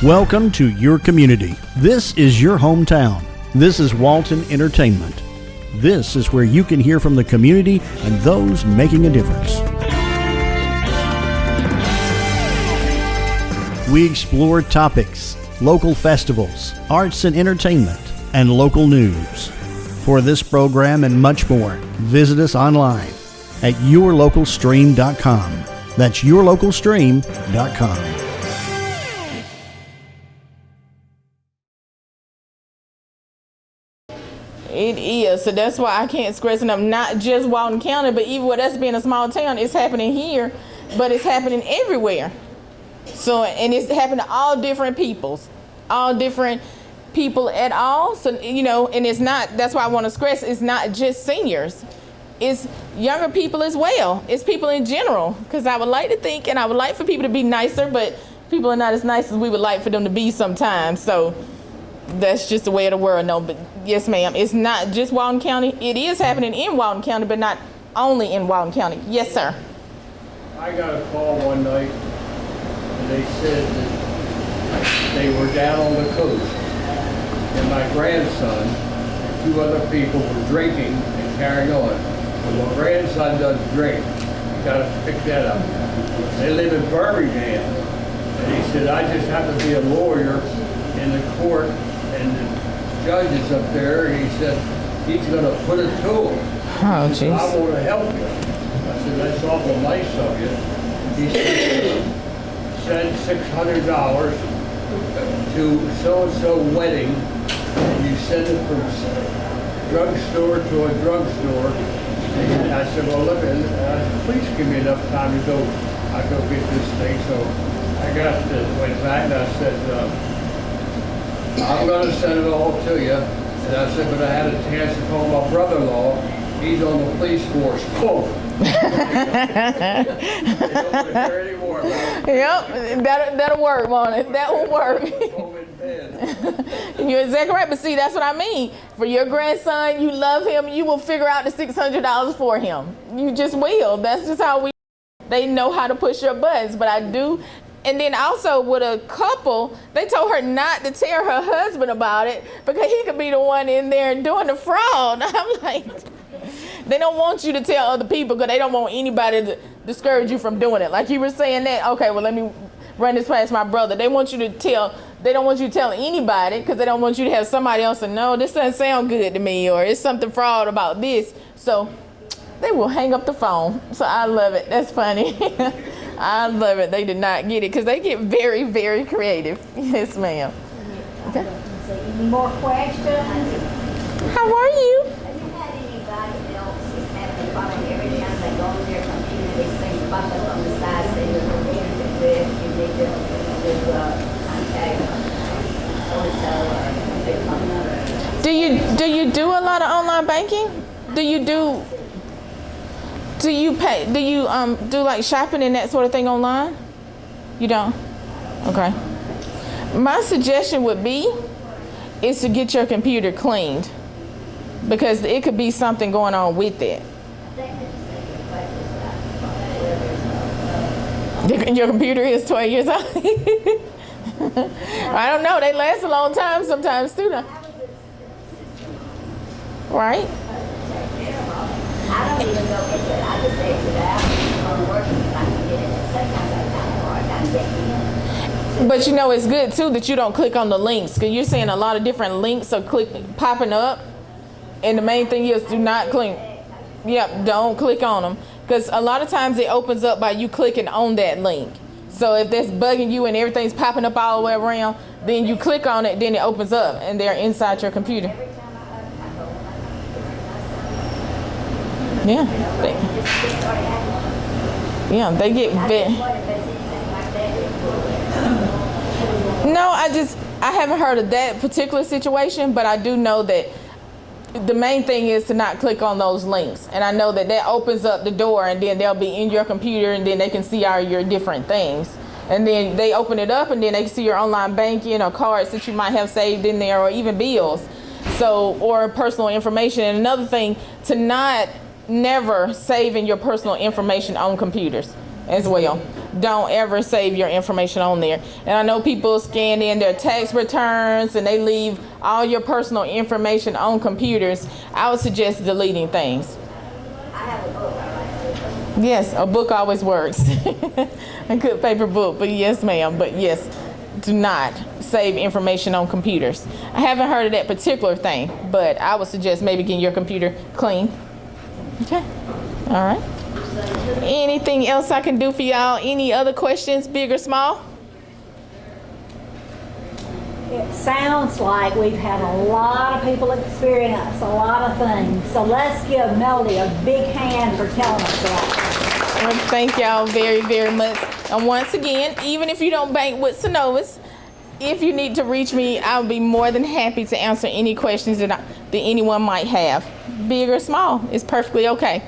Welcome to your community. This is your hometown. This is Walton Entertainment. This is where you can hear from the community and those making a difference. We explore topics, local festivals, arts and entertainment, and local news. For this program and much more, visit us online at yourlocalstream.com. That's yourlocalstream.com. It is, so that's why I can't stress enough, not just Walton County, but even with us being a small town, it's happening here, but it's happening everywhere. So, and it's happening to all different people at all. So, you know, and it's not, that's why I want to stress, it's not just seniors. It's younger people as well. It's people in general, because I would like to think, and I would like for people to be nicer, but people are not as nice as we would like for them to be sometimes. So that's just the way of the world. No, but yes, ma'am, it's not just Walton County. It is happening in Walton County, but not only in Walton County. Yes, sir. I got a call one night, and they said that they were down on the coast, and my grandson and two other people were drinking and carrying on. And my grandson doesn't drink. You got to pick that up. They live in Birmingham, and he said, I just have to be a lawyer in the court, and the judge is up there, and he said he's going to put it to him. Oh, He said, jeez. I want to help you. I said, that's awful nice of you. He said, send $600 to so-and-so wedding, and you send it from drugstore to a drugstore. And I said, well, look, please give me enough time to go. I go get this thing. So I went back and I said, I'm going to send it all to you. And I said, but I had a chance to call my brother-in-law. He's on the police force. Oh. They don't want to hear any more about it. Yep, that'll work, won't it? That will work. Home in bed. You're exactly right, but see, that's what I mean. For your grandson, you love him, you will figure out the $600 for him. You just will. That's just how they know how to push your buttons, but I do. And then also with a couple, they told her not to tell her husband about it because he could be the one in there doing the fraud. I'm like, they don't want you to tell other people because they don't want anybody to discourage you from doing it. Like you were saying that, okay, well, let me run this past my brother. They don't want you to tell anybody because they don't want you to have somebody else to know, this doesn't sound good to me, or it's something fraud about this. So they will hang up the phone. So I love it. That's funny. I love it. They did not get it because they get very, very creative. Yes, ma'am. Okay. Any more questions? How are you? Have you had anybody else who's having a problem every time they go on their computer, these things pop up on the side saying that they're interested with, you need to contact so-and-so or their phone number? Do you do a lot of online banking? Do you do like shopping and that sort of thing online? You don't? Okay. My suggestion would be is to get your computer cleaned because it could be something going on with it. Your computer is 12 years old. I don't know. They last a long time sometimes too. Right? I don't even go into it. I just exit out on working if I can get it. Sometimes I kind of hard time getting in. But you know it's good too that you don't click on the links because you're seeing a lot of different links are popping up, and the main thing is do not click. Yep, don't click on them because a lot of times it opens up by you clicking on that link. So if that's bugging you and everything's popping up all the way around, then you click on it, then it opens up and they're inside your computer. Yeah, they get bit. No, I haven't heard of that particular situation, but I do know that the main thing is to not click on those links. And I know that opens up the door and then they'll be in your computer and then they can see all your different things. And then they open it up and then they can see your online banking or cards that you might have saved in there or even bills. So, or personal information. And another thing, to never saving your personal information on computers as well. don't ever save your information on there. And I know people scan in their tax returns and they leave all your personal information on computers. I would suggest deleting things. I have a book I like. Yes, a book always works. A good paper book, but yes, ma'am. But yes, do not save information on computers. I haven't heard of that particular thing, but I would suggest maybe getting your computer clean. Okay, all right. Anything else I can do for y'all? Any other questions, big or small? It sounds like we've had a lot of people experience a lot of things. So let's give Melody a big hand for telling us that. Well, thank y'all very, very much. And once again, even if you don't bank with Synovus, if you need to reach me, I'll be more than happy to answer any questions that anyone might have. Big or small, it's perfectly okay.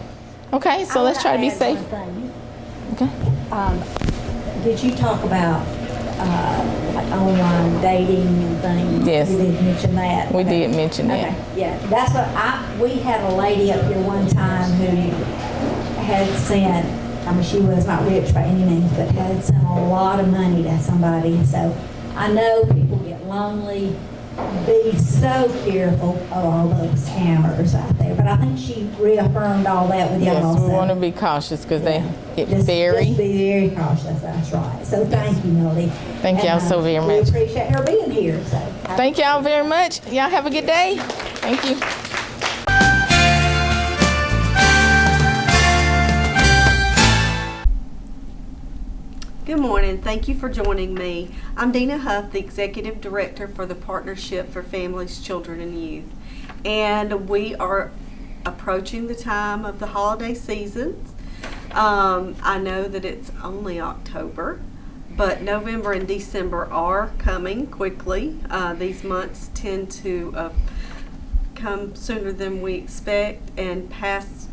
Okay, so let's try to be safe. Okay. Did you talk about like online dating and things? Yes. You did mention that. We Okay. did mention that. Okay. Yeah, that's what we had a lady up here one time who had sent, I mean, she was not rich by any means, but had sent a lot of money to somebody. So I know people get lonely. Be so careful of all those scammers out there. But I think she reaffirmed all that with y'all. Yes, we so- want to be cautious because they get Just be very. very cautious, that's right. So thank you, Melody. Thank y'all so very much. We appreciate her being here, so. Thank y'all very much. Y'all have a good day. Thank you. Good morning. Thank you for joining me. I'm Dina Huff, the Executive Director for the Partnership for Families, Children, and Youth. And we are approaching the time of the holiday seasons. I know that it's only October, but November and December are coming quickly. These months tend to come sooner than we expect and pass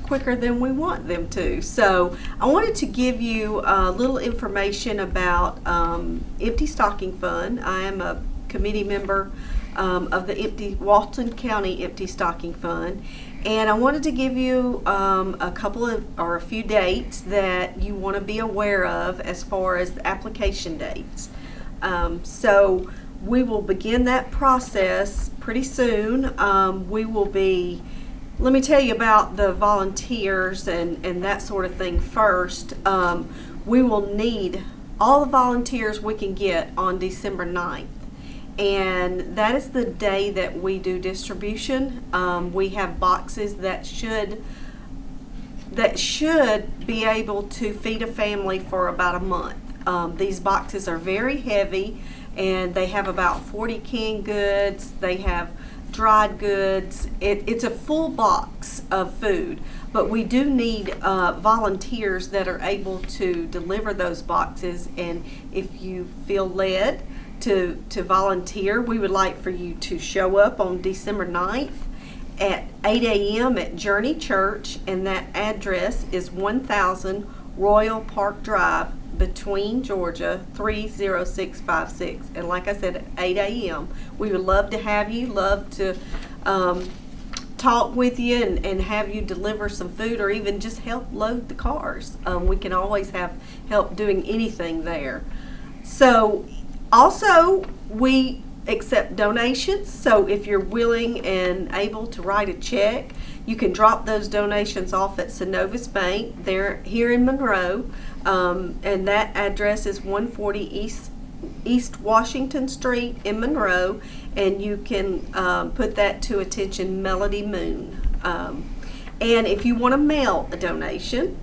quicker than we want them to. So I wanted to give you a little information about Empty Stocking Fund. I am a committee member of the Walton County Empty Stocking Fund, and I wanted to give you a few dates that you want to be aware of as far as the application dates. So we will begin that process pretty soon. Let me tell you about the volunteers and that sort of thing first. We will need all the volunteers we can get on December 9th. And that is the day that we do distribution. We have boxes that should be able to feed a family for about a month. These boxes are very heavy and they have about 40 canned goods. They have dried goods. It's a full box of food, but we do need volunteers that are able to deliver those boxes. And if you feel led to volunteer, we would like for you to show up on December 9th at 8 a.m. at Journey Church, and that address is 1000 Royal Park Drive, Between, Georgia 30656. And like I said, at 8 a.m. We would love to have you, love to talk with you and have you deliver some food or even just help load the cars. We can always have help doing anything there. So also we accept donations, so if you're willing and able to write a check, you can drop those donations off at Synovus Bank. They're here in Monroe, and that address is 140 East Washington Street in Monroe, and you can put that to attention Melody Moon. And if you want to mail a donation,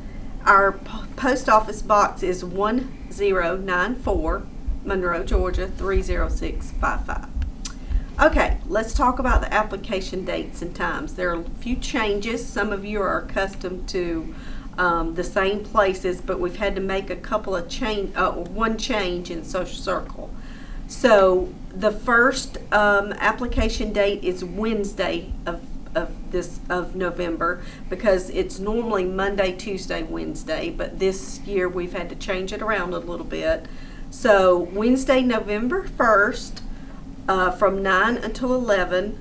our post office box is 1094 Monroe, Georgia 30655. Okay, let's talk about the application dates and times. There are a few changes. Some of you are accustomed to the same places, but we've had to make a couple of one change in Social Circle. So the first application date is Wednesday of November, because it's normally Monday, Tuesday, Wednesday, but this year we've had to change it around a little bit. So Wednesday, November 1st, from 9 until 11,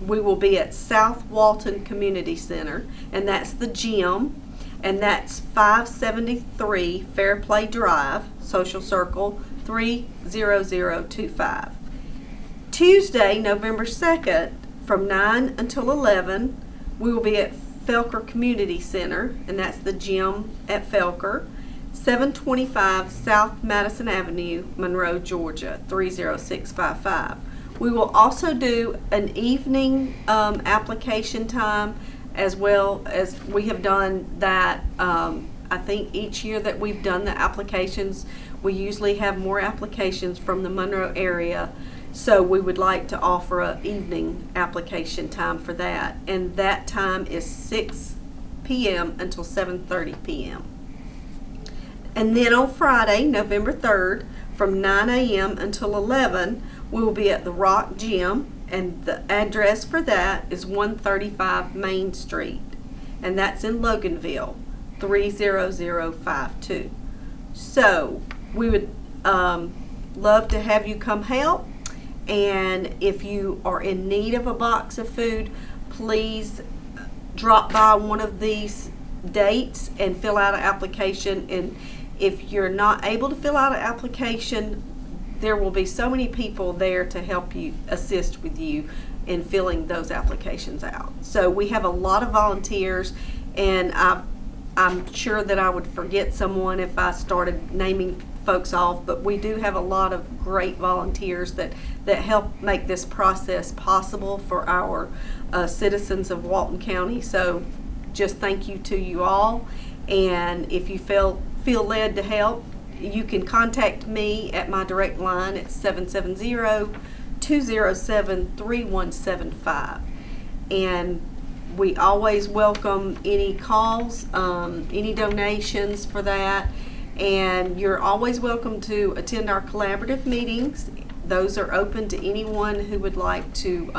we will be at South Walton Community Center, and that's the gym. and that's 573 Fairplay Drive, Social Circle 30025. Tuesday, November 2nd, from 9 until 11, we will be at Felker Community Center, and that's the gym at Felker, 725 South Madison Avenue, Monroe, Georgia, 30655. We will also do an evening application time, as well as we have done that. I think each year that we've done the applications, we usually have more applications from the Monroe area. So we would like to offer an evening application time for that. And that time is 6 p.m. until 7:30 p.m. And then on Friday, November 3rd, from 9 a.m. until 11, we will be at the Rock Gym, and the address for that is 135 Main Street, and that's in Loganville, 30052. So we would love to have you come help, and if you are in need of a box of food, please drop by one of these dates and fill out an application. And if you're not able to fill out an application, there will be so many people there to help you, assist with you in filling those applications out. So we have a lot of volunteers, and I'm sure that I would forget someone if I started naming folks off, but we do have a lot of great volunteers that help make this process possible for our citizens of Walton County. So just thank you to you all, and if you feel led to help, you can contact me at my direct line at 770-207-3175. And we always welcome any calls, any donations for that. And you're always welcome to attend our collaborative meetings. Those are open to anyone who would like to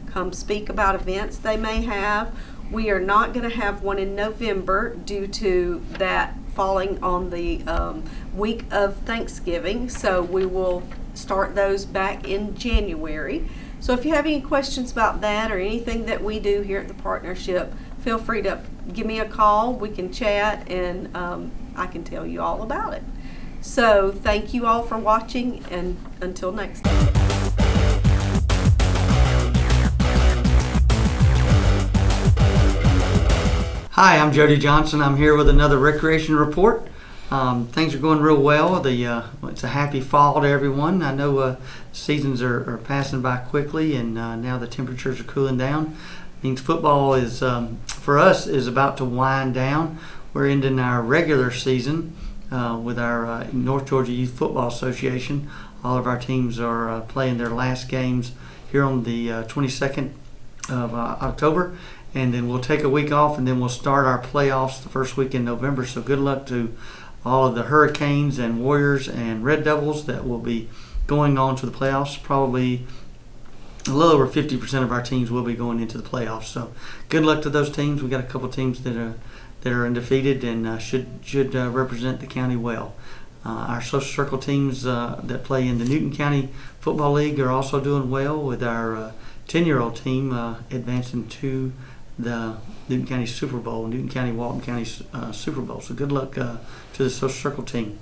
come speak about events they may have. We are not going to have one in November due to that falling on the week of Thanksgiving, so we will start those back in January. So if you have any questions about that or anything that we do here at the partnership, feel free to give me a call. We can chat, and I can tell you all about it. So thank you all for watching, and until next time. Hi, I'm Jody Johnson. I'm here with another recreation report. Things are going real well. It's a happy fall to everyone. I know seasons are passing by quickly, and now the temperatures are cooling down. It means football is, for us, is about to wind down. We're ending our regular season with our North Georgia Youth Football Association. All of our teams are playing their last games here on the 22nd of October. And then we'll take a week off, and then we'll start our playoffs the first week in November. So good luck to all of the Hurricanes and Warriors and Red Devils that will be going on to the playoffs. Probably a little over 50% of our teams will be going into the playoffs. So good luck to those teams. We got a couple teams that are undefeated and should represent the county well. Our social circle teams that play in the Newton County Football League are also doing well, with our 10-year-old team advancing to the Newton County Super Bowl, Newton County, Walton County Super Bowl. So good luck to the social circle team.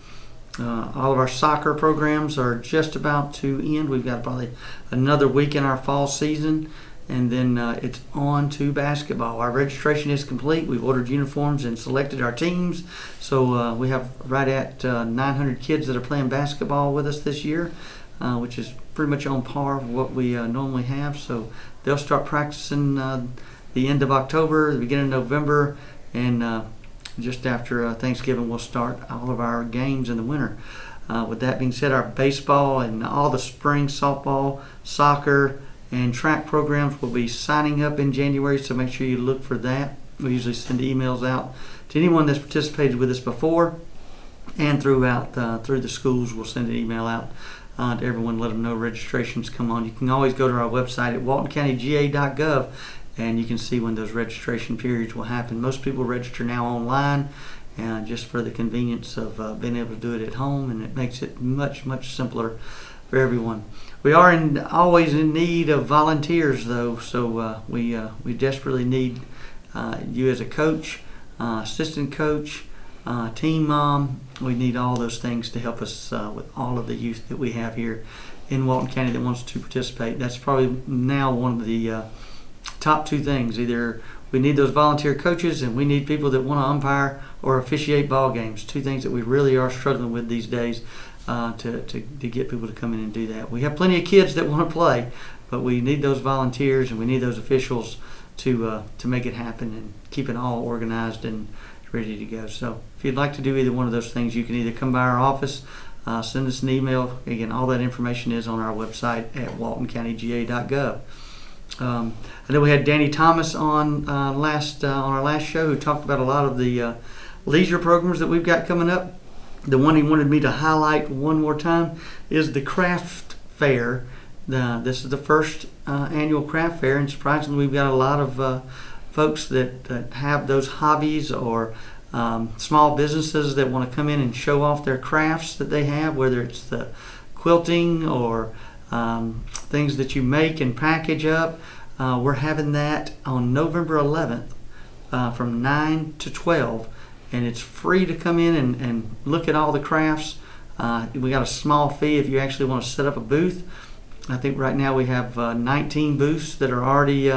All of our soccer programs are just about to end. We've got probably another week in our fall season, and then it's on to basketball. Our registration is complete. We've ordered uniforms and selected our teams. So we have right at 900 kids that are playing basketball with us this year, which is pretty much on par with what we normally have. So they'll start practicing the end of October, the beginning of November, and just after Thanksgiving we'll start all of our games in the winter. With that being said, our baseball and all the spring softball, soccer, and track programs will be signing up in January, so make sure you look for that. We usually send emails out to anyone that's participated with us before, and through the schools we'll send an email out to everyone, let them know registrations come on. You can always go to our website at waltoncountyga.gov, and you can see when those registration periods will happen. Most people register now online, just for the convenience of being able to do it at home, and it makes it much, much simpler for everyone. We are always in need of volunteers, though, so we desperately need you as a coach, assistant coach, team mom. We need all those things to help us with all of the youth that we have here in Walton County that wants to participate. That's probably now one of the top two things. Either we need those volunteer coaches, and we need people that want to umpire or officiate ball games. Two things that we really are struggling with these days to get people to come in and do that. We have plenty of kids that want to play, but we need those volunteers and we need those officials to make it happen and keep it all organized and ready to go. So if you'd like to do either one of those things, you can either come by our office, send us an email. Again, all that information is on our website at waltoncountyga.gov. I know we had Danny Thomas on our last show, who talked about a lot of the leisure programs that we've got coming up. The one he wanted me to highlight one more time is the craft fair. This is the first annual craft fair, and surprisingly, we've got a lot of folks that have those hobbies or small businesses that want to come in and show off their crafts that they have, whether it's the quilting or things that you make and package up. We're having that on November 11th from 9 to 12, and it's free to come in and look at all the crafts. We got a small fee if you actually want to set up a booth. I think right now we have 19 booths that are already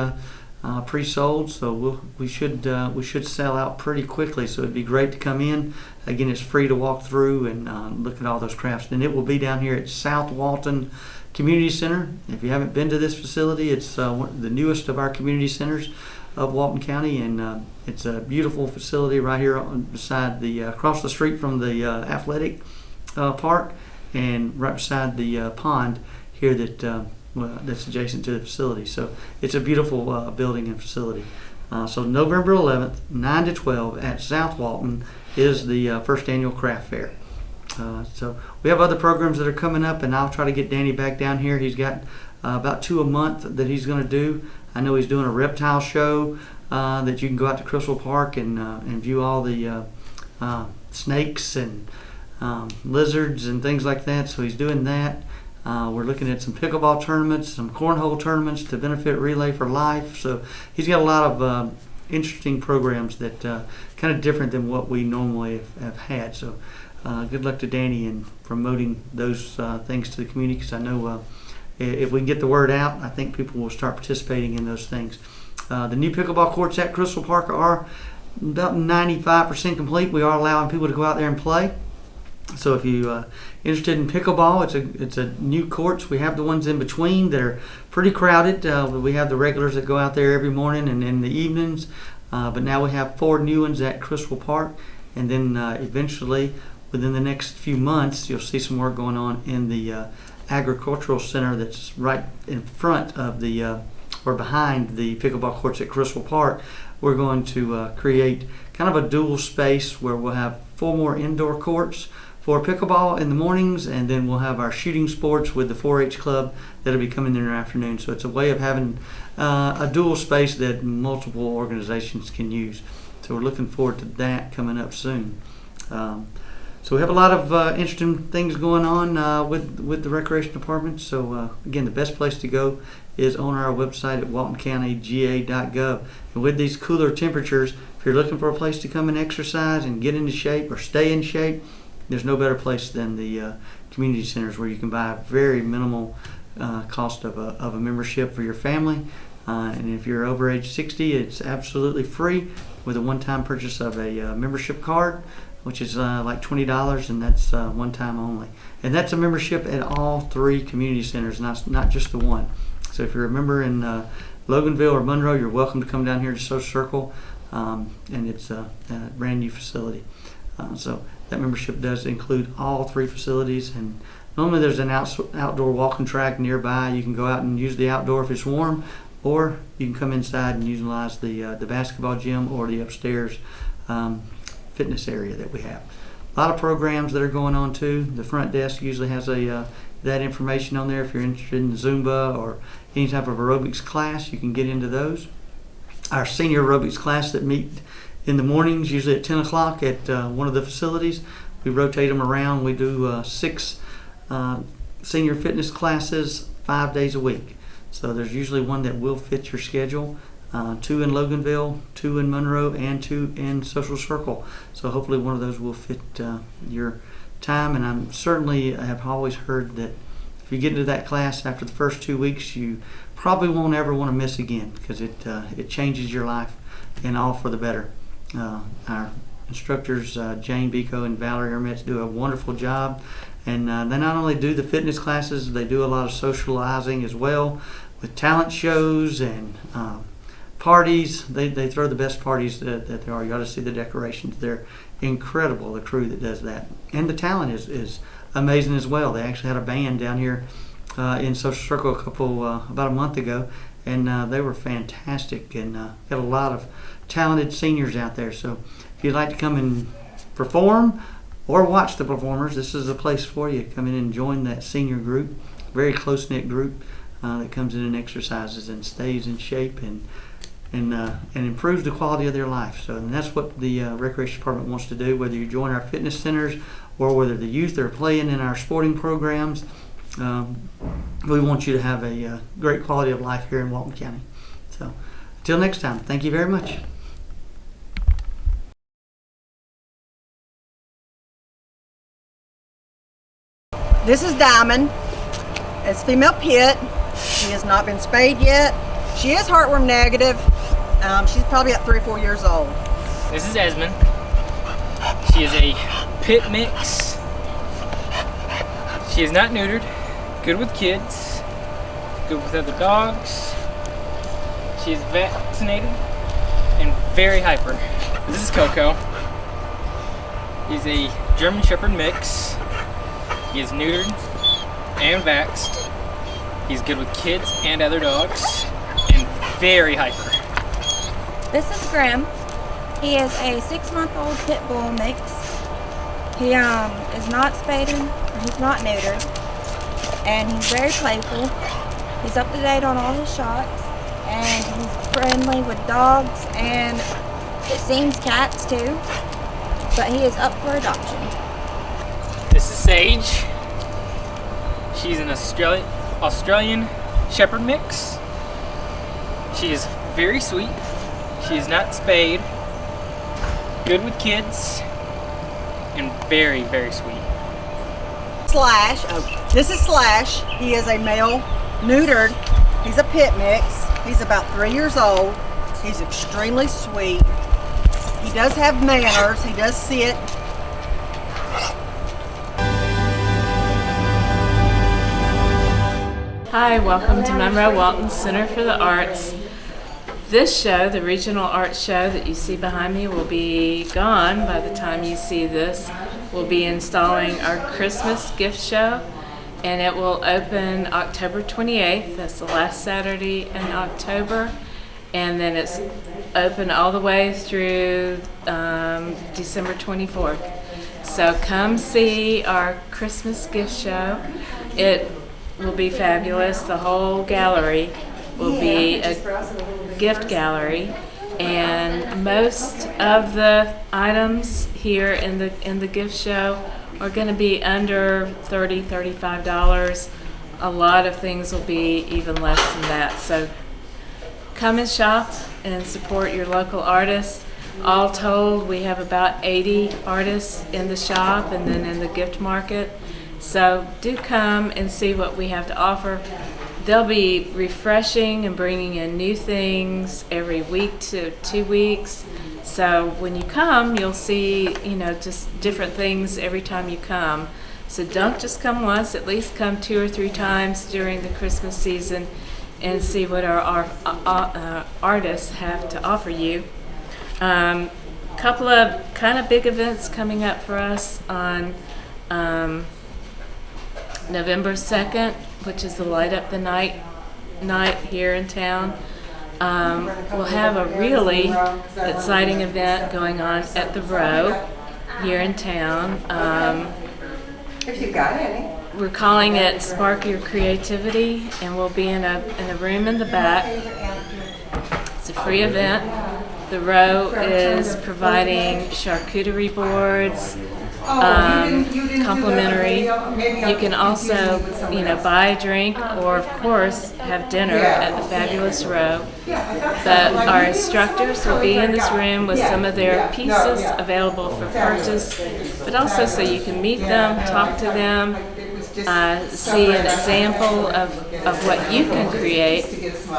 pre-sold, so we should sell out pretty quickly. So it'd be great to come in. Again, it's free to walk through and look at all those crafts. And it will be down here at South Walton Community Center. If you haven't been to this facility, it's the newest of our community centers of Walton County, and it's a beautiful facility right here beside across the street from the athletic park, and right beside the pond here that's adjacent to the facility. So it's a beautiful building and facility. So November 11th, 9 to 12 at South Walton is the first annual craft fair. So we have other programs that are coming up, and I'll try to get Danny back down here. He's got about 2 a month that he's going to do. I know he's doing a reptile show that you can go out to Crystal Park and view all the snakes and lizards and things like that. So he's doing that. We're looking at some pickleball tournaments, some cornhole tournaments to benefit Relay for Life. So he's got a lot of interesting programs that kind of different than what we normally have had. So good luck to Danny in promoting those things to the community, because I know if we can get the word out, I think people will start participating in those things. The new pickleball courts at Crystal Park are about 95% complete. We are allowing people to go out there and play. So if you're interested in pickleball, it's a new courts. We have the ones in between that are pretty crowded. We have the regulars that go out there every morning and in the evenings. But now we have 4 new ones at Crystal Park. And then eventually, within the next few months, you'll see some work going on in the agricultural center that's right in front of or behind the pickleball courts at Crystal Park. We're going to create kind of a dual space where we'll have 4 more indoor courts for pickleball in the mornings, and then we'll have our shooting sports with the 4-H club that'll be coming in the afternoon. So it's a way of having a dual space that multiple organizations can use. So we're looking forward to that coming up soon. So we have a lot of interesting things going on with the recreation department. So again, the best place to go is on our website at waltoncountyga.gov. And with these cooler temperatures, if you're looking for a place to come and exercise and get into shape or stay in shape, there's no better place than the community centers, where you can buy a very minimal cost of a membership for your family. And if you're over age 60, it's absolutely free with a one-time purchase of a membership card, which is like $20, and that's one time only. And that's a membership at all 3 community centers, not just the one. So if you're a member in Loganville or Monroe, you're welcome to come down here to Social Circle, and it's a brand new facility. So that membership does include all 3 facilities, and normally there's an outdoor walking track nearby. You can go out and use the outdoor if it's warm, or you can come inside and utilize the basketball gym or the upstairs fitness area that we have. A lot of programs that are going on too. The front desk usually has that information on there. If you're interested in Zumba or any type of aerobics class, you can get into those. Our senior aerobics class that meet in the mornings, usually at 10 o'clock at one of the facilities. We rotate them around. We do 6 senior fitness classes 5 days a week. So there's usually one that will fit your schedule. 2 in Loganville, 2 in Monroe, and 2 in Social Circle. So hopefully one of those will fit your time. And I certainly have always heard that if you get into that class after the first 2 weeks, you probably won't ever want to miss again, because it changes your life, and all for the better. Our instructors, Jane Biko and Valerie Hermetz, do a wonderful job. And they not only do the fitness classes, they do a lot of socializing as well, with talent shows and parties. They throw the best parties that there are. You ought to see the decorations. They're incredible, the crew that does that. And the talent is amazing as well. They actually had a band down here in Social Circle about a month ago, and they were fantastic, and got a lot of talented seniors out there. So if you'd like to come and perform or watch the performers, this is a place for you. Come in and join that senior group, very close-knit group that comes in and exercises and stays in shape and improves the quality of their life. So, and that's what the Recreation Department wants to do, whether you join our fitness centers or whether the youth are playing in our sporting programs. We want you to have a great quality of life here in Walton County. So until next time, thank you very much. This is Diamond. It's female pit. She has not been spayed yet. She is heartworm negative. She's probably at 3 or 4 years old. This is Esmond. She is a pit mix. She is not neutered, good with kids, good with other dogs. She is vaccinated and very hyper. This is Coco. He's a German Shepherd mix. He is neutered and vaxxed. He's good with kids and other dogs, and very hyper. This is Grim. He is a 6-month-old pit bull mix. He is not spaded, he's not neutered, and he's very playful. He's up to date on all his shots, and he's friendly with dogs, and it seems cats too, but he is up for adoption. This is Sage. She's an Australian Shepherd mix. She is very sweet. She is not spayed, good with kids, and very, very sweet. Slash, this is Slash. He is a male neutered. He's a pit mix. He's about 3 years old. He's extremely sweet. He does have manners. He does sit. Hi, welcome to Monroe Walton Center for the Arts. This show, the regional art show that you see behind me, will be gone by the time you see this. We'll be installing our Christmas gift show, and it will open October 28th. That's the last Saturday in October, and then it's open all the way through December 24th. So come see our Christmas gift show. It will be fabulous. The whole gallery will be a gift gallery, and most of the items here in the gift show are going to be under $35. A lot of things will be even less than that. So come and shop and support your local artists. All told, we have about 80 artists in the shop and then in the gift market. So do come and see what we have to offer. They'll be refreshing and bringing in new things every week to 2 weeks. So when you come, you'll see, just different things every time you come. So don't just come once, at least come 2 or 3 times during the Christmas season and see what our artists have to offer you. Couple of kind of big events coming up for us on November 2nd, which is the Light Up the Night here in town. We'll have a really exciting event going on at the Row here in town. If you've got any. We're calling it Spark Your Creativity, and we'll be in a room in the back. It's a free event. The Row is providing charcuterie boards, complimentary. You can also, buy a drink or, of course, have dinner at the Fabulous Row. But our instructors will be in this room with some of their pieces available for purchase, but also so you can meet them, talk to them, see an example of what you can create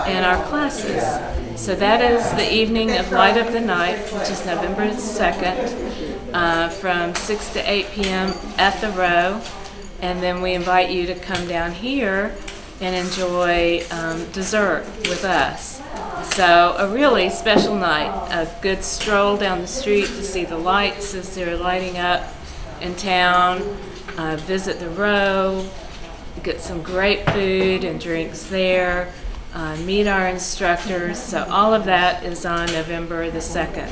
in our classes. So that is the evening of Light Up the Night, which is November 2nd, from 6 to 8 p.m. at the Row. And then we invite you to come down here and enjoy dessert with us. So a really special night, a good stroll down the street to see the lights as they're lighting up in town, visit the Row, get some great food and drinks there, meet our instructors. So all of that is on November the 2nd.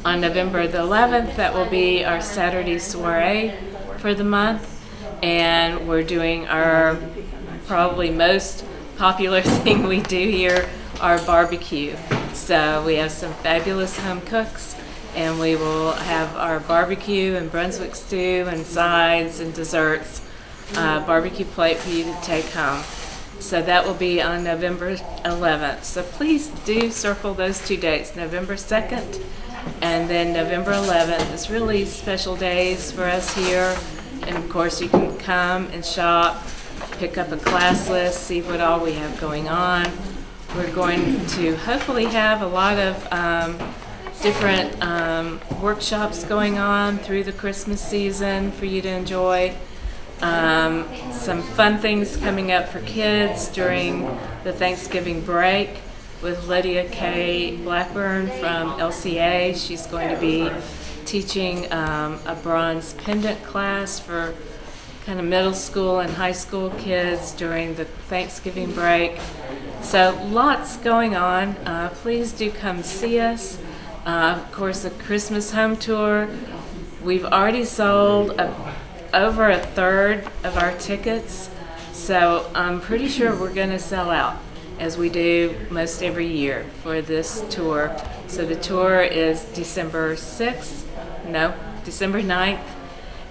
On November the 11th, that will be our Saturday soiree for the month, and we're doing our probably most popular thing we do here, our barbecue. So we have some fabulous home cooks, and we will have our barbecue and Brunswick stew and sides and desserts, barbecue plate for you to take home. So that will be on November 11th. So please do circle those 2 dates, November 2nd and then November 11th. It's really special days for us here. And of course you can come and shop, pick up a class list, see what all we have going on. We're going to hopefully have a lot of different workshops going on through the Christmas season for you to enjoy. Some fun things coming up for kids during the Thanksgiving break with Lydia K. Blackburn from LCA. She's going to be teaching a bronze pendant class for kind of middle school and high school kids during the Thanksgiving break. So lots going on. Please do come see us. Of course, the Christmas home tour, we've already sold over a third of our tickets. So I'm pretty sure we're going to sell out, as we do most every year for this tour. So the tour is December 9th,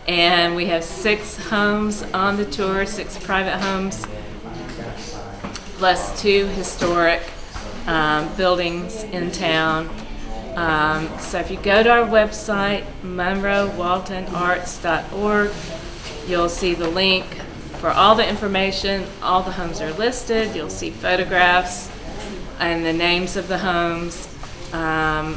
and we have 6 homes on the tour, 6 private homes, plus 2 historic buildings in town. So if you go to our website, monroewaltonarts.org, you'll see the link for all the information. All the homes are listed. You'll see photographs and the names of the homes, a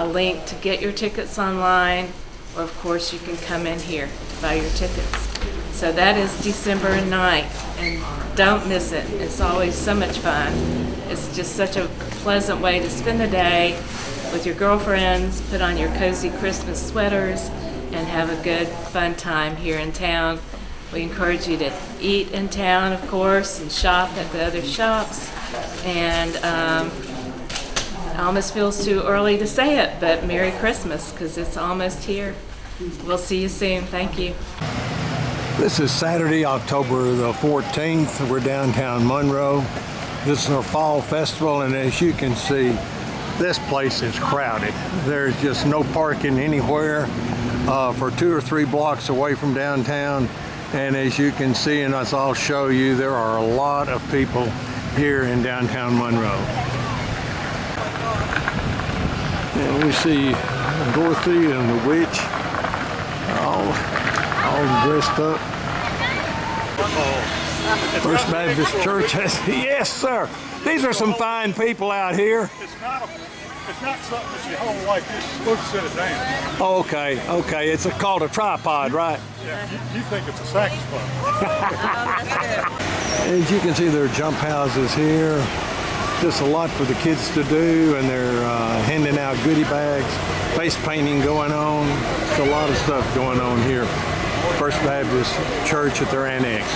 link to get your tickets online, or of course you can come in here to buy your tickets. So that is December 9th, and don't miss it. It's always so much fun. It's just such a pleasant way to spend the day with your girlfriends, put on your cozy Christmas sweaters, and have a good, fun time here in town. We encourage you to eat in town, of course, and shop at the other shops. And it almost feels too early to say it, but Merry Christmas, because it's almost here. We'll see you soon. Thank you. This is Saturday, October the 14th. We're downtown Monroe. This is our fall festival, and as you can see, this place is crowded. There's just no parking anywhere for 2 or 3 blocks away from downtown. And as you can see, and as I'll show you, there are a lot of people here in downtown Monroe. And we see Dorothy and the witch all dressed up. First Baptist Church has, yes sir, these are some fine people out here. It's not something that you hold like this. You're supposed to sit it down. Oh, okay. It's called a tripod, right? Yeah, you think it's a saxophone. As you can see, there are jump houses here. Just a lot for the kids to do, and they're handing out goodie bags, face painting going on. There's a lot of stuff going on here. First Baptist Church at their annex.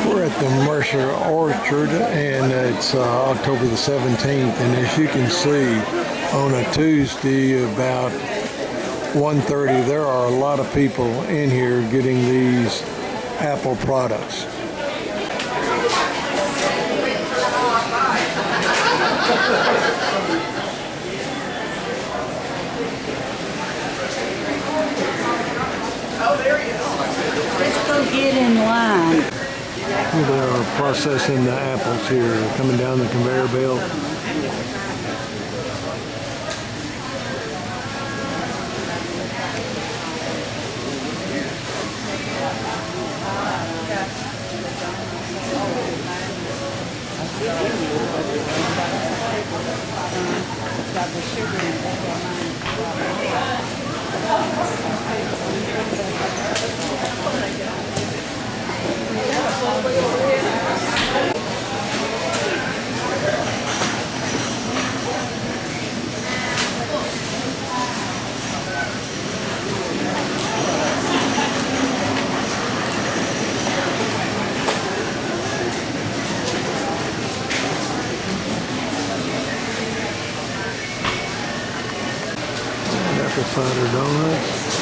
We're at the Mercer Orchard, and it's October the 17th, and as you can see, on a Tuesday about 1:30, there are a lot of people in here getting these Apple products. Let's go get in line. They are processing the apples here, coming down the conveyor belt. Apple cider donuts.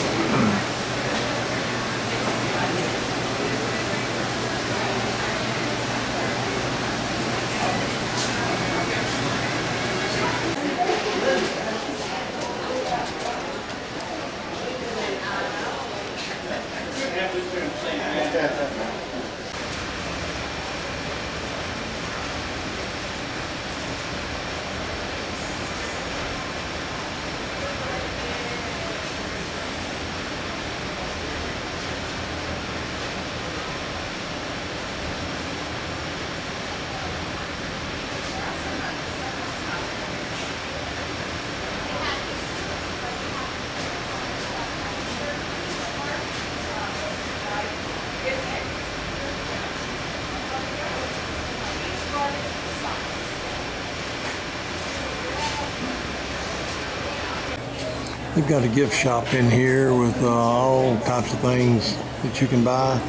They've got a gift shop in here with all types of things that you can buy.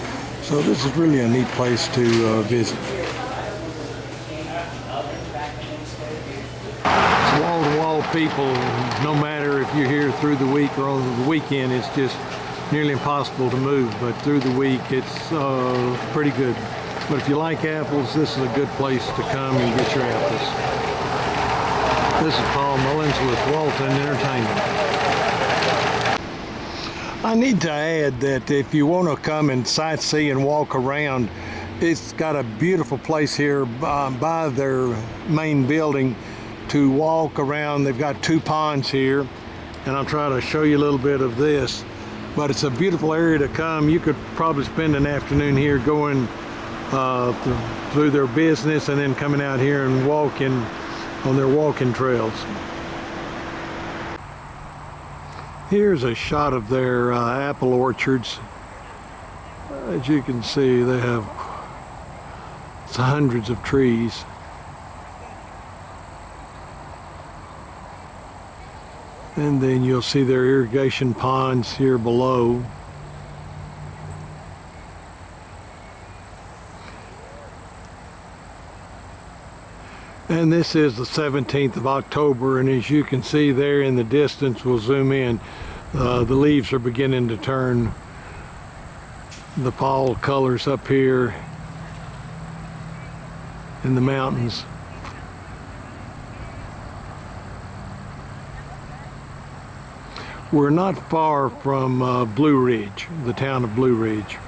So this is really a neat place to visit. It's wall-to-wall people. No matter if you're here through the week or on the weekend, it's just nearly impossible to move. But through the week, it's pretty good. But if you like apples, this is a good place to come and get your apples. This is Paul Mullins with Walton Entertainment. I need to add that if you want to come and sightsee and walk around, it's got a beautiful place here by their main building to walk around. They've got 2 ponds here, and I'll try to show you a little bit of this. But it's a beautiful area to come. You could probably spend an afternoon here going through their business and then coming out here and walking on their walking trails. Here's a shot of their apple orchards. As you can see, they have hundreds of trees. And then you'll see their irrigation ponds here below. And this is the 17th of October, and as you can see there in the distance, we'll zoom in, the leaves are beginning to turn the fall colors up here in the mountains. We're not far from Blue Ridge, the town of Blue Ridge.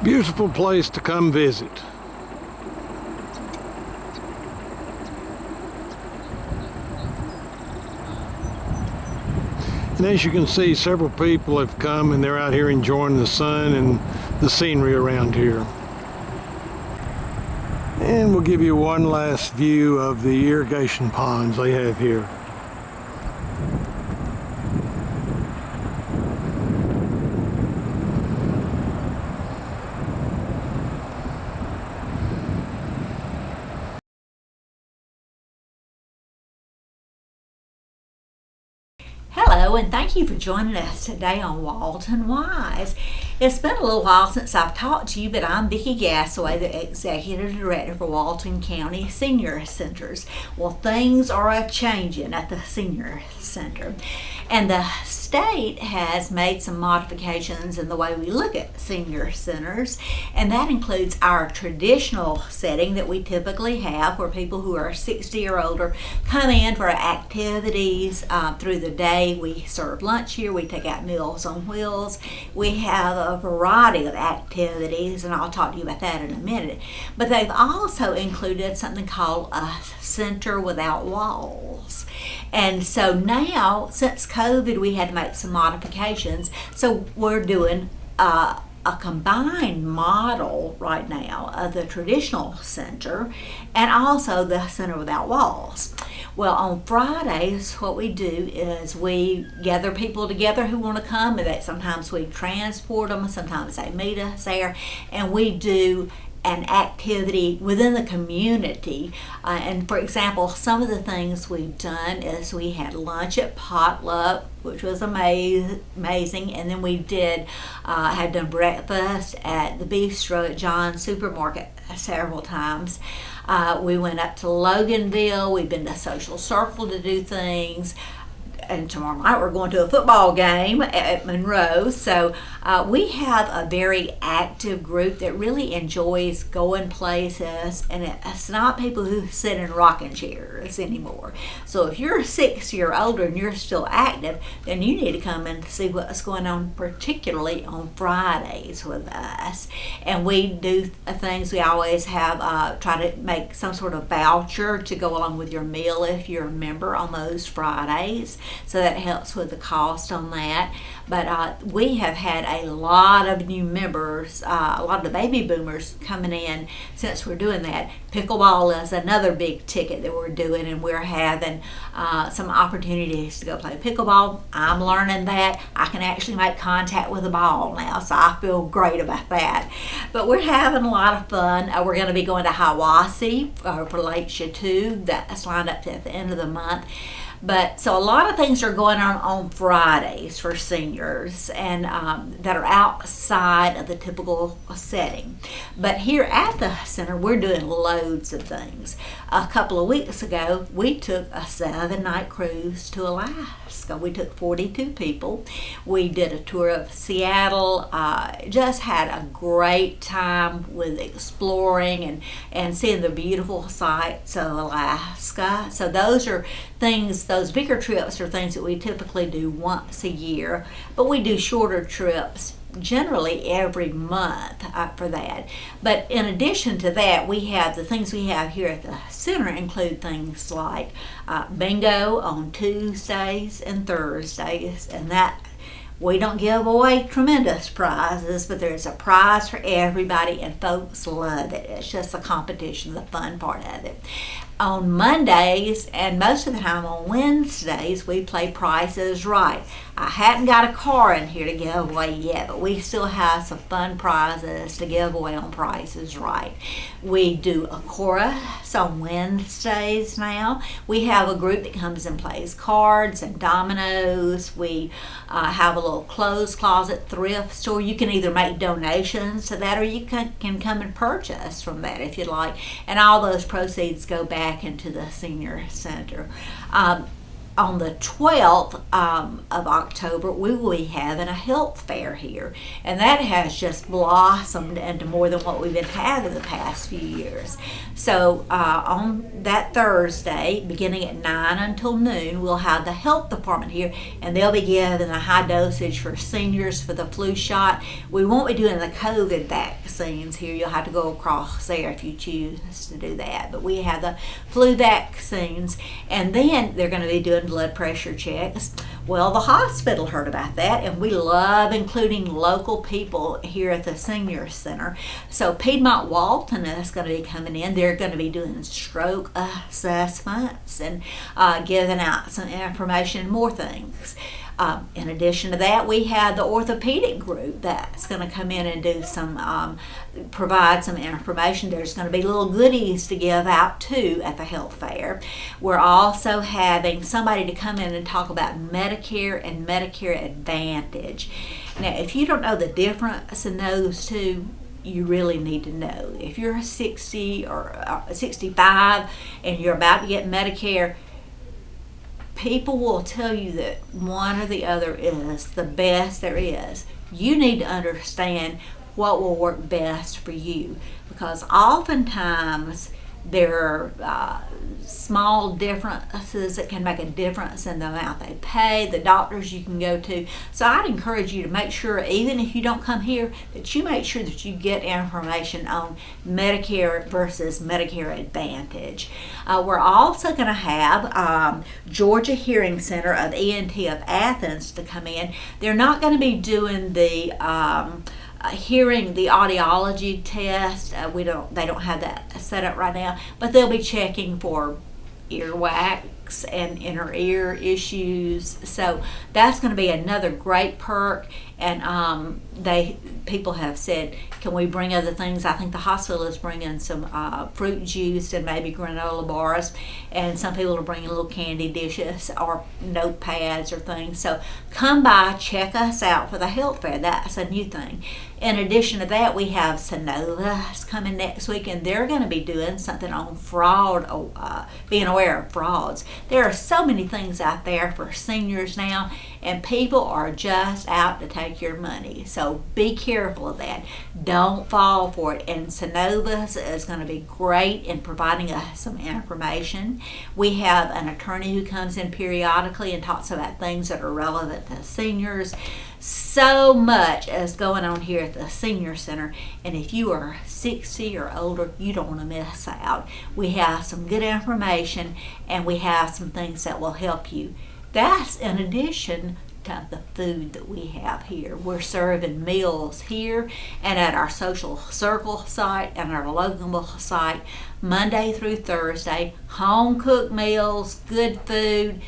Beautiful place to come visit. And as you can see, several people have come and they're out here enjoying the sun and the scenery around here. And we'll give you one last view of the irrigation ponds they have here. Hello, and thank you for joining us today on Walton Wise. It's been a little while since I've talked to you, but I'm Vicki Gasaway, the Executive Director for Walton County Senior Centers. Well, things are a-changing at the Senior Center, and the state has made some modifications in the way we look at senior centers, and that includes our traditional setting that we typically have where people who are 60 or older come in for activities through the day. We serve lunch here, we take out Meals on Wheels, we have a variety of activities, and I'll talk to you about that in a minute. But they've also included something called a Center Without Walls. And so now, since COVID, we had to make some modifications. So we're doing a combined model right now of the traditional center and also the Center Without Walls. Well, on Fridays, what we do is we gather people together who want to come, and that sometimes we transport them, sometimes they meet us there, and we do an activity within the community. And for example, some of the things we've done is we had lunch at Potluck, which was amazing, and then we had done breakfast at the bistro at John's Supermarket several times. We went up to Loganville, we've been to Social Circle to do things, and tomorrow night we're going to a football game at Monroe. So we have a very active group that really enjoys going places, and it's not people who sit in rocking chairs anymore. So if you're 60 or older and you're still active, then you need to come and see what's going on, particularly on Fridays with us. And we do things, we always have try to make some sort of voucher to go along with your meal if you're a member on those Fridays. So that helps with the cost on that. But we have had a lot of new members, a lot of the baby boomers coming in since we're doing that. Pickleball is another big ticket that we're doing, and we're having some opportunities to go play pickleball. I'm learning that. I can actually make contact with the ball now, so I feel great about that. But we're having a lot of fun. We're going to be going to Hiawassee for Lake Chateau. That's lined up at the end of the month. But so a lot of things are going on Fridays for seniors, and that are outside of the typical setting. But here at the center, we're doing loads of things. A couple of weeks ago, we took a 7-night cruise to Alaska. We took 42 people. We did a tour of Seattle. Just had a great time with exploring and seeing the beautiful sights of Alaska. So those are things, those bigger trips are things that we typically do once a year, but we do shorter trips generally every month for that. But in addition to that, we have the things we have here at the center include things like bingo on Tuesdays and Thursdays, and that we don't give away tremendous prizes, but there's a prize for everybody, and folks love it. It's just the competition, the fun part of it. On Mondays, and most of the time on Wednesdays, we play Price is Right. I hadn't got a car in here to give away yet, but we still have some fun prizes to give away on Price is Right. We do a chorus on Wednesdays now. We have a group that comes and plays cards and dominoes. We have a little clothes closet thrift store. You can either make donations to that, or you can come and purchase from that if you'd like. And all those proceeds go back into the senior center. On the 12th of October, we will be having a health fair here, and that has just blossomed into more than what we've been having the past few years. So on that Thursday, beginning at 9 until noon, we'll have the health department here, and they'll be giving a high dosage for seniors for the flu shot. We won't be doing the COVID vaccines here. You'll have to go across there if you choose to do that. But we have the flu vaccines, and then they're going to be doing blood pressure checks. Well, the hospital heard about that, and we love including local people here at the senior center. So Piedmont Walton is going to be coming in. They're going to be doing stroke assessments and giving out some information and more things. In addition to that, we have the orthopedic group that's going to come in and do some, provide some information. There's going to be little goodies to give out too at the health fair. We're also having somebody to come in and talk about Medicare and Medicare Advantage. Now, if you don't know the difference in those two, you really need to know. If you're 60 or 65 and you're about to get Medicare, people will tell you that one or the other is the best there is. You need to understand what will work best for you, because oftentimes there are small differences that can make a difference in the amount they pay, the doctors you can go to. So I'd encourage you to make sure, even if you don't come here, that you make sure that you get information on Medicare versus Medicare Advantage. We're also going to have Georgia Hearing Center of ENT of Athens to come in. They're not going to be doing the hearing, the audiology test. They don't have that set up right now, but they'll be checking for earwax and inner ear issues. So that's going to be another great perk. And people have said, can we bring other things? I think the hospital is bringing some fruit juice and maybe granola bars, and some people are bringing little candy dishes or notepads or things. So come by, check us out for the health fair. That's a new thing. In addition to that, we have Synovus coming next week, and they're going to be doing something on fraud, being aware of frauds. There are so many things out there for seniors now, and people are just out to take your money. So be careful of that. Don't fall for it. And Synovus is going to be great in providing us some information. We have an attorney who comes in periodically and talks about things that are relevant to seniors. So much is going on here at the senior center, and if you are 60 or older, you don't want to miss out. We have some good information, and we have some things that will help you. That's in addition to the food that we have here. We're serving meals here and at our social circle site and our local site Monday through Thursday. Home cooked meals, good food,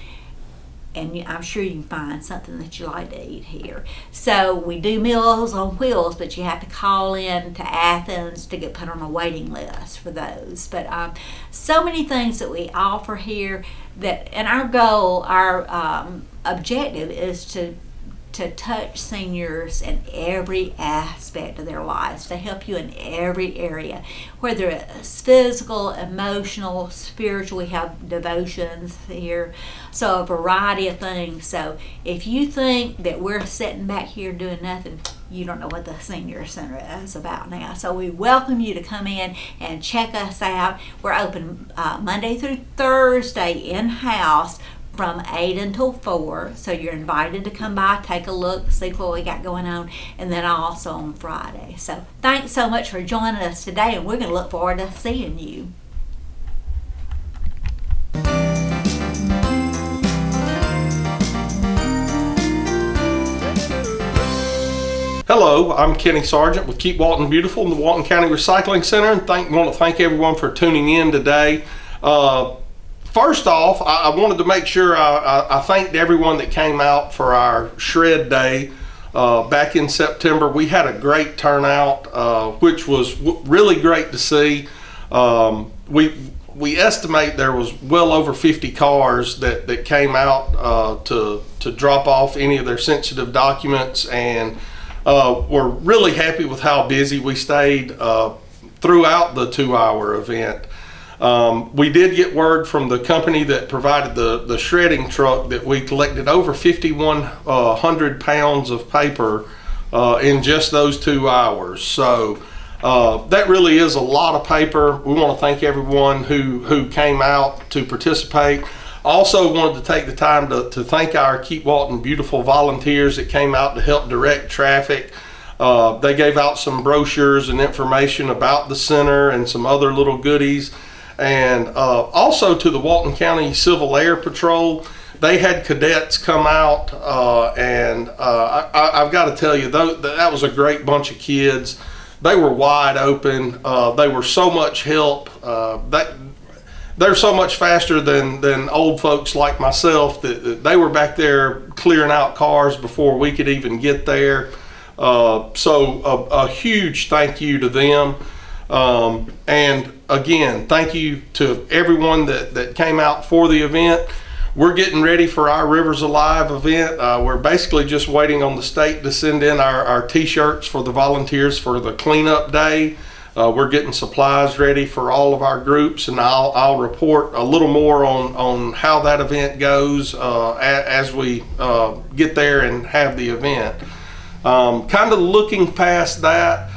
and I'm sure you can find something that you like to eat here. So we do Meals on Wheels, but you have to call in to Athens to get put on a waiting list for those. But so many things that we offer here. and our goal, our objective is to touch seniors in every aspect of their lives, to help you in every area, whether it's physical, emotional, spiritual. We have devotions here, so a variety of things. So if you think that we're sitting back here doing nothing, you don't know what the senior center is about now. So we welcome you to come in and check us out. We're open Monday through Thursday in-house from 8 until 4, so you're invited to come by, take a look, see what we got going on, and then also on Friday. So thanks so much for joining us today, and we're going to look forward to seeing you. Hello, I'm Kenny Sargent with Keep Walton Beautiful in the Walton County Recycling Center, and want to thank everyone for tuning in today. First off, I wanted to make sure I thanked everyone that came out for our Shred Day back in September. We had a great turnout, which was really great to see. We estimate there was well over 50 cars that came out to drop off any of their sensitive documents, and we're really happy with how busy we stayed throughout the 2-hour event. We did get word from the company that provided the shredding truck that we collected over 5,100 pounds of paper in just those 2 hours. So that really is a lot of paper. We want to thank everyone who came out to participate. Also wanted to take the time to thank our Keep Walton Beautiful volunteers that came out to help direct traffic. They gave out some brochures and information about the center and some other little goodies. And also to the Walton County Civil Air Patrol, they had cadets come out, and I've got to tell you, that was a great bunch of kids. They were wide open. They were so much help. They're so much faster than old folks like myself that they were back there clearing out cars before we could even get there. So a huge thank you to them. And again, thank you to everyone that came out for the event. We're getting ready for our Rivers Alive event. We're basically just waiting on the state to send in our t-shirts for the volunteers for the cleanup day. We're getting supplies ready for all of our groups, and I'll report a little more on how that event goes as we get there and have the event. Kind of looking past that,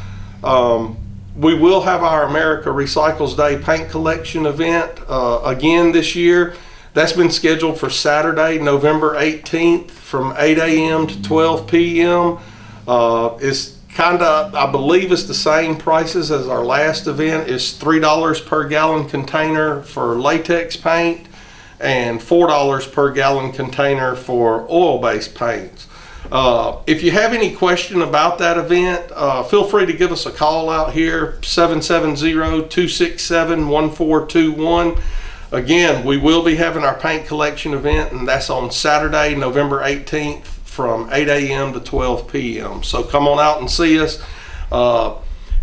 we will have our America Recycles Day paint collection event again this year. That's been scheduled for Saturday, November 18th from 8 a.m. to 12 p.m. It's kind of, I believe it's the same prices as our last event. It's $3 per gallon container for latex paint and $4 per gallon container for oil-based paints. If you have any question about that event, feel free to give us a call out here, 770-267-1421. Again, we will be having our paint collection event, and that's on Saturday, November 18th from 8 a.m. to 12 p.m. So come on out and see us.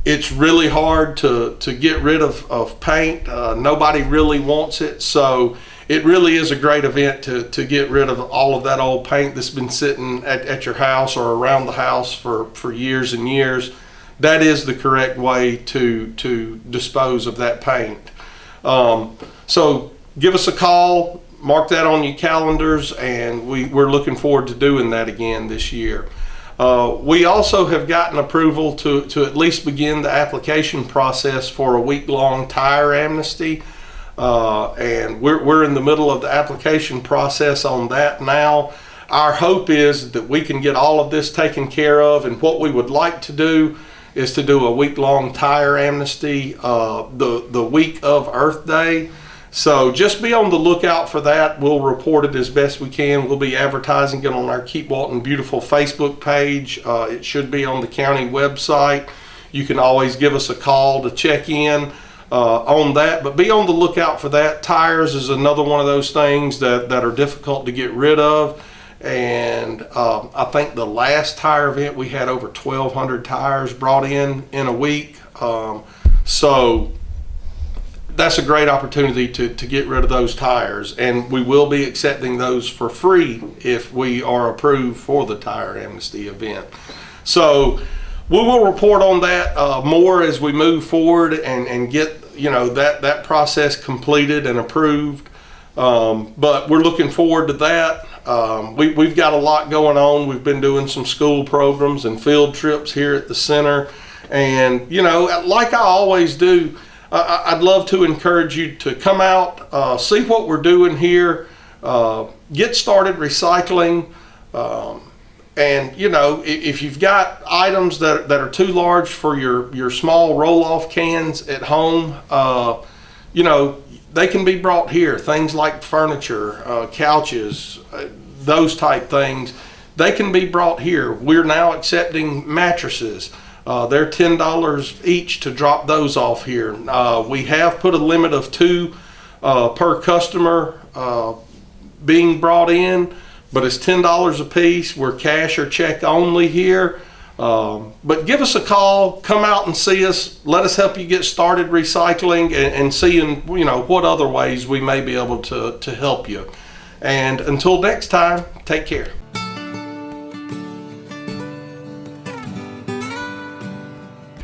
It's really hard to get rid of paint. Nobody really wants it, so it really is a great event to get rid of all of that old paint that's been sitting at your house or around the house for years and years. That is the correct way to dispose of that paint. So give us a call, mark that on your calendars, and we're looking forward to doing that again this year. We also have gotten approval to at least begin the application process for a week-long tire amnesty. And we're in the middle of the application process on that now. Our hope is that we can get all of this taken care of, and what we would like to do is to do a week-long tire amnesty the week of Earth Day. So just be on the lookout for that. We'll report it as best we can. We'll be advertising it on our Keep Walton Beautiful Facebook page. It should be on the county website. You can always give us a call to check in on that, but be on the lookout for that. Tires is another one of those things that are difficult to get rid of, and I think the last tire event we had over 1,200 tires brought in a week. So that's a great opportunity to get rid of those tires, and we will be accepting those for free if we are approved for the tire amnesty event. So we will report on that more as we move forward and get that process completed and approved. But we're looking forward to that. We've got a lot going on. We've been doing some school programs and field trips here at the center. And, like I always do, I'd love to encourage you to come out, see what we're doing here, get started recycling. And, if you've got items that are too large for your small roll-off cans at home, they can be brought here. Things like furniture, couches, those type things, they can be brought here. We're now accepting mattresses. They're $10 each to drop those off here. We have put a limit of 2 per customer being brought in, but it's $10 a piece. We're cash or check only here. But give us a call, come out and see us. Let us help you get started recycling and seeing what other ways we may be able to help you. And until next time, take care.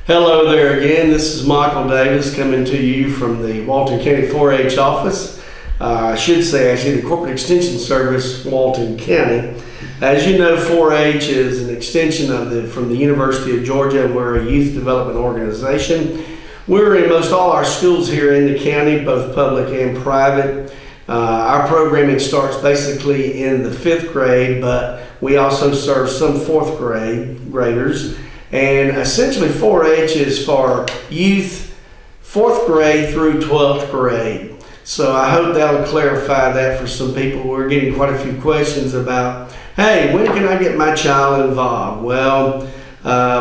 Hello there again. This is Michael Davis coming to you from the Walton County 4-H office. I should say actually the Corporate Extension Service, Walton County. As you know, 4-H is an extension from the University of Georgia, and we're a youth development organization. We're in most all our schools here in the county, both public and private. Our programming starts basically in the 5th grade, but we also serve some 4th graders. And essentially 4-H is for youth 4th grade through 12th grade. So I hope that'll clarify that for some people. We're getting quite a few questions about, hey, when can I get my child involved? Well,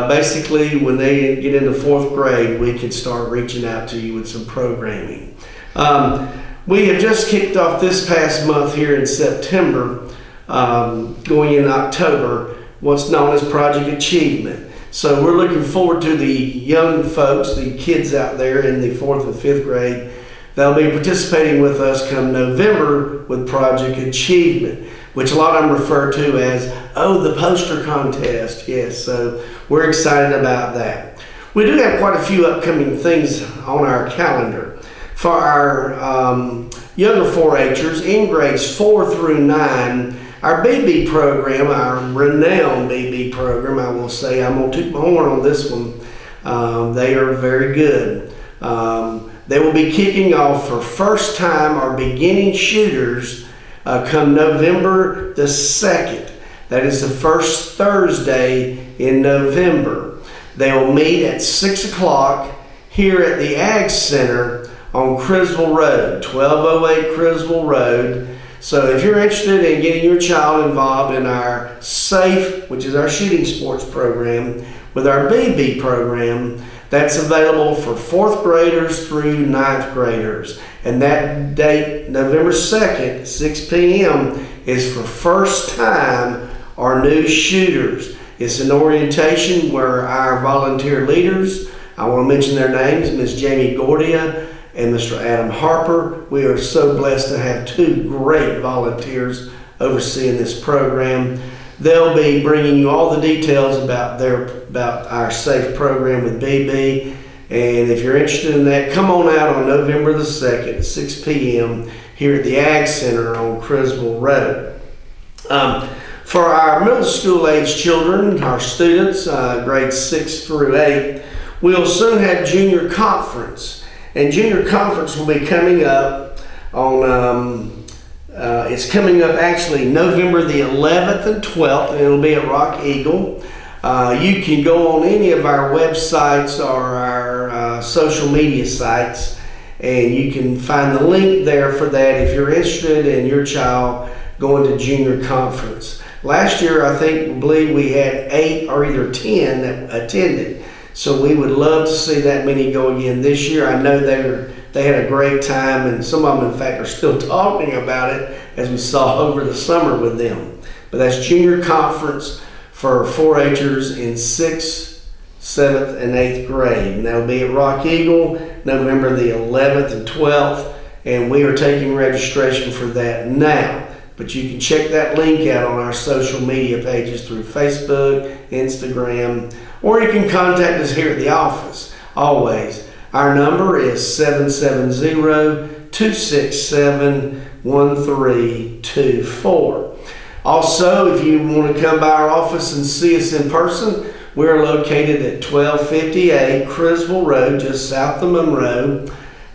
basically when they get into 4th grade, we can start reaching out to you with some programming. We have just kicked off this past month here in September, going in October, what's known as Project Achievement. So we're looking forward to the young folks, the kids out there in the 4th and 5th grade. They'll be participating with us come November with Project Achievement, which a lot of them refer to as, the poster contest. Yes, so we're excited about that. We do have quite a few upcoming things on our calendar. For our younger 4-Hers in grades 4 through 9, our BB program, our renowned BB program, I will say, I'm going to toot my horn on this one. They are very good. They will be kicking off for first time or beginning shooters come November the 2nd. That is the first Thursday in November. They will meet at 6 o'clock here at the Ag Center on Criswell Road, 1208 Criswell Road. So if you're interested in getting your child involved in our SAFE, which is our shooting sports program, with our BB program, that's available for 4th graders through 9th graders. And that date, November 2nd, 6 p.m., is for first time or new shooters. It's an orientation where our volunteer leaders, I want to mention their names, Ms. Jamie Gordia and Mr. Adam Harper. We are so blessed to have 2 great volunteers overseeing this program. They'll be bringing you all the details about our SAFE program with BB. And if you're interested in that, come on out on November the 2nd at 6 p.m. here at the Ag Center on Criswell Road. For our middle school age children, our students, grades 6 through 8, we'll soon have junior conference. And junior conference will be coming up on, it's coming up actually November the 11th and 12th, and it'll be at Rock Eagle. You can go on any of our websites or our social media sites, and you can find the link there for that if you're interested in your child going to junior conference. Last year, I believe we had 8 or either 10 that attended. So we would love to see that many go again this year. I know they had a great time, and some of them, in fact, are still talking about it as we saw over the summer with them. But that's junior conference for 4-Hers in 6th, 7th, and 8th grade. And that'll be at Rock Eagle. November the 11th and 12th, and we are taking registration for that now. But you can check that link out on our social media pages through Facebook, Instagram, or you can contact us here at the office. Always. Our number is 770-267-1324. Also, if you want to come by our office and see us in person, we're located at 1258 Criswell Road, just south of Monroe.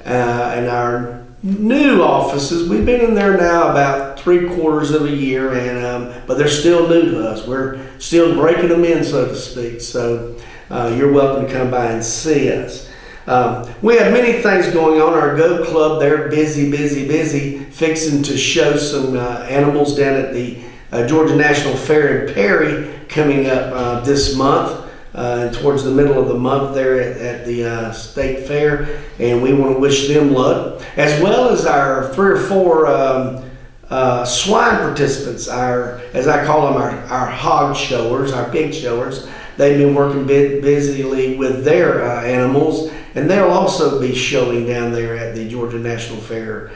And our new offices, we've been in there now about 3/4 of a year, but they're still new to us. We're still breaking them in, so to speak. So you're welcome to come by and see us. We have many things going on. Our Goat Club, they're busy, fixing to show some animals down at the Georgia National Fair in Perry coming up this month. And towards the middle of the month there at the state fair, and we want to wish them luck, as well as our 3 or 4 swine participants, as I call them, our hog showers, our pig showers. They've been working busily with their animals, and they'll also be showing down there at the Georgia National Fair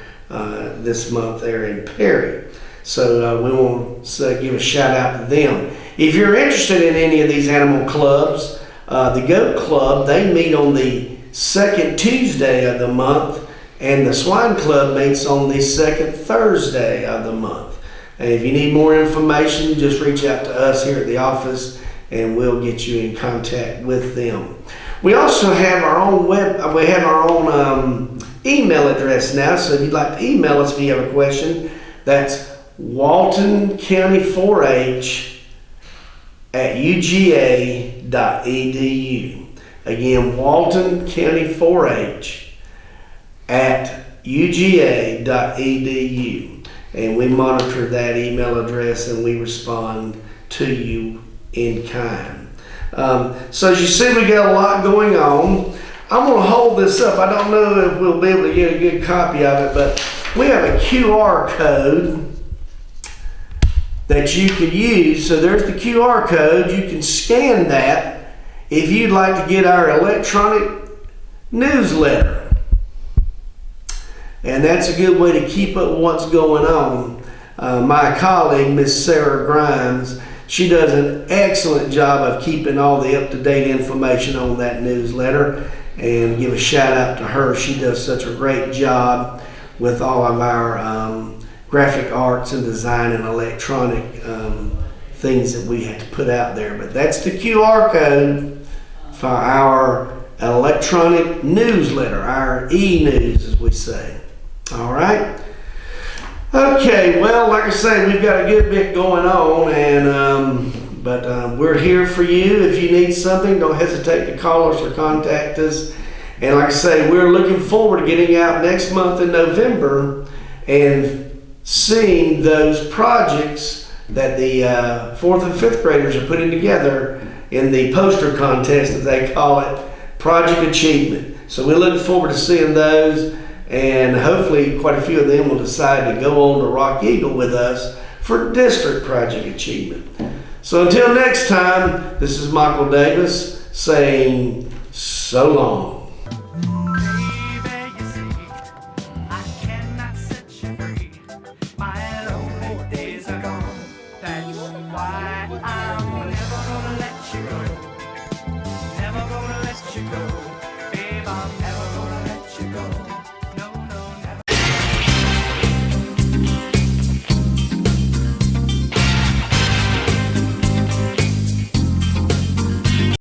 this month there in Perry. So we want to give a shout out to them. If you're interested in any of these animal clubs, the Goat Club, they meet on the 2nd Tuesday of the month, and the Swine Club meets on the 2nd Thursday of the month. And if you need more information, just reach out to us here at the office, and we'll get you in contact with them. We also have our own email address now, so if you'd like to email us if you have a question, that's Walton County 4H@uga.edu. Again, Walton County 4H@uga.edu. And we monitor that email address and we respond to you in kind. So as you see, we got a lot going on. I'm going to hold this up. I don't know if we'll be able to get a good copy of it, but we have a QR code that you can use. So there's the QR code. You can scan that if you'd like to get our electronic newsletter. And that's a good way to keep up with what's going on. My colleague, Miss Sarah Grimes, she does an excellent job of keeping all the up-to-date information on that newsletter. And give a shout out to her. She does such a great job with all of our graphic arts and design and electronic things that we have to put out there. But that's the QR code for our electronic newsletter, our e-news, as we say. All right. Okay. Well, like I say, we've got a good bit going on, and but we're here for you. If you need something, don't hesitate to call us or contact us. And like I say, we're looking forward to getting out next month in November and seeing those projects that the 4th and 5th graders are putting together in the poster contest, as they call it, Project Achievement. So we look forward to seeing those, and hopefully quite a few of them will decide to go on to Rock Eagle with us for District Project Achievement. So until next time, this is Michael Davis saying so long. That's why I'm